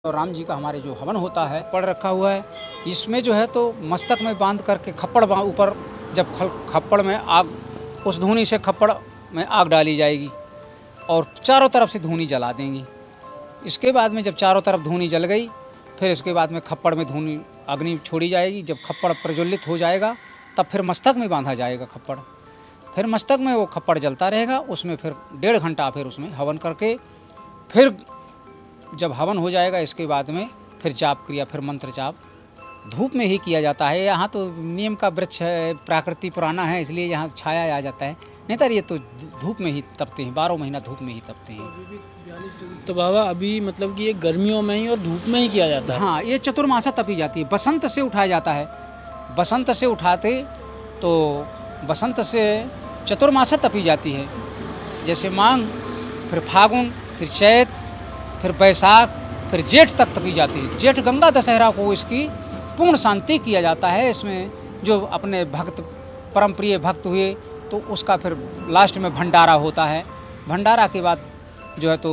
और राम जी का हमारे जो हवन होता है पड़ रखा हुआ है। इसमें जो है तो मस्तक में बांध करके खप्पड़ ऊपर जब खप्पड़ में आग, उस धूनी से खप्पड़ में आग डाली जाएगी और चारों तरफ से धूनी जला देंगी। इसके बाद में जब चारों तरफ धूनी जल गई, फिर इसके बाद में खप्पड़ में धूनी अग्नि छोड़ी जाएगी। जब खप्पड़ प्रज्वलित हो जाएगा तब फिर मस्तक में बांधा जाएगा खप्पड़। फिर मस्तक में वो खप्पड़ जलता रहेगा। उसमें फिर 1.5 घंटा फिर उसमें हवन करके फिर जब हवन हो जाएगा, इसके बाद में फिर जाप क्रिया, फिर मंत्र जाप धूप में ही किया जाता है। यहाँ तो नीम का वृक्ष है, प्राकृतिक पुराना है, इसलिए यहाँ छाया आ जाता है। नहीं तो ये तो धूप में ही तपते हैं, 12 महीना धूप में ही तपते हैं। तो बाबा अभी मतलब कि ये गर्मियों में ही और धूप में ही किया जाता है? हाँ, ये चतुर्मासा तपी जाती है। बसंत से उठाया जाता है। बसंत से उठाते तो बसंत से चतुर्मासा तपी जाती है। जैसे माघ, फिर फागुन, फिर चैत, फिर बैसाख, फिर जेठ तक तपी जाती है। जेठ गंगा दशहरा को इसकी पूर्ण शांति किया जाता है। इसमें जो अपने भक्त, परम प्रिय भक्त हुए तो उसका फिर लास्ट में भंडारा होता है। भंडारा के बाद जो है तो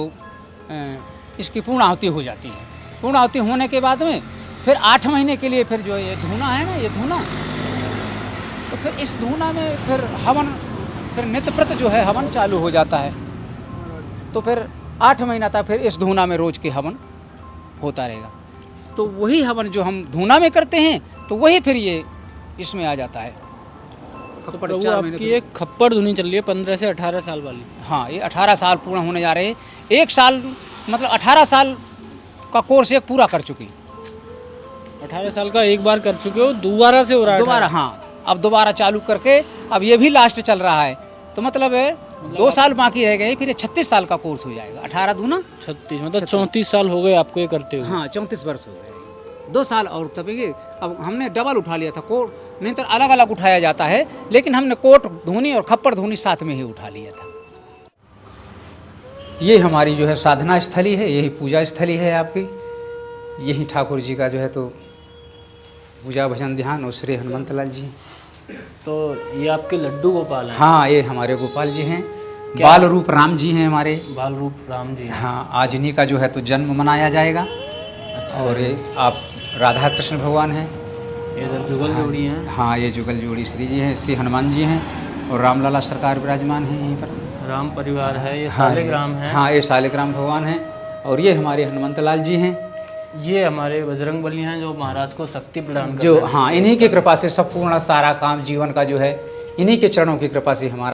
इसकी पूर्णाहुति हो जाती है। पूर्णाहुति होने के बाद में फिर 8 महीने के लिए फिर जो ये धूना है ना, ये धूना, तो फिर इस धूना में फिर हवन, फिर नित्यप्रत जो है हवन चालू हो जाता है। तो फिर 8 महीना तक फिर इस धूना में रोज के हवन होता रहेगा। तो वही हवन जो हम धूना में करते हैं तो वही फिर ये इसमें आ जाता है। तो प्रभु आपकी एक खप्पड़ धुनी चल रही है 15 से 18 साल वाली? हाँ, ये 18 साल पूर्ण होने जा रहे हैं। 1 साल मतलब 18 साल का कोर्स एक पूरा कर चुकी। 18 साल का एक बार कर चुके हो, दोबारा से हो रहा है? दोबारा, हाँ, अब दोबारा चालू करके अब ये भी लास्ट चल रहा है। तो मतलब 2 साल बाकी रह गए, फिर ये 36 साल का कोर्स हो जाएगा। 18 दूना 36, मतलब 34 साल हो गए आपको ये करते हुए? हाँ, 34 वर्ष हो गए। 2 साल और तपेंगे। अब हमने डबल उठा लिया था कोट, नहीं तो अलग अलग उठाया जाता है, लेकिन हमने कोट धुनी और खप्पड़ धुनी साथ में ही उठा लिया था। ये हमारी जो है साधना स्थली है, यही पूजा स्थली है आपकी। यही ठाकुर जी का जो है तो पूजा भजन ध्यान और श्री हनुमंत लाल जी। तो ये आपके लड्डू गोपाल हैं? हाँ, ये हमारे गोपाल जी हैं। बाल रूप राम जी हैं हमारे। बाल रूप राम जी? हाँ, आज इन्हीं का जो है तो जन्म मनाया जाएगा। अच्छा। और ये आप राधा कृष्ण भगवान हैं। ये इधर जुगल जोड़ी हैं? हाँ, ये जुगल जोड़ी श्री जी हैं, श्री हनुमान जी हैं और रामलला सरकार विराजमान हैं यहीं पर। राम परिवार है ये? सालिग्राम है? हाँ, ये सालिग्राम भगवान हैं। और ये हमारे हनुमंत लाल जी हैं। ये हमारे बजरंगबली हैं जो महाराज को शक्ति प्रदान करते जो हैं। हाँ, इन्हीं की कृपा से सब पूर्ण सारा काम जीवन का जो है इन्हीं के चरणों की कृपा से हमारा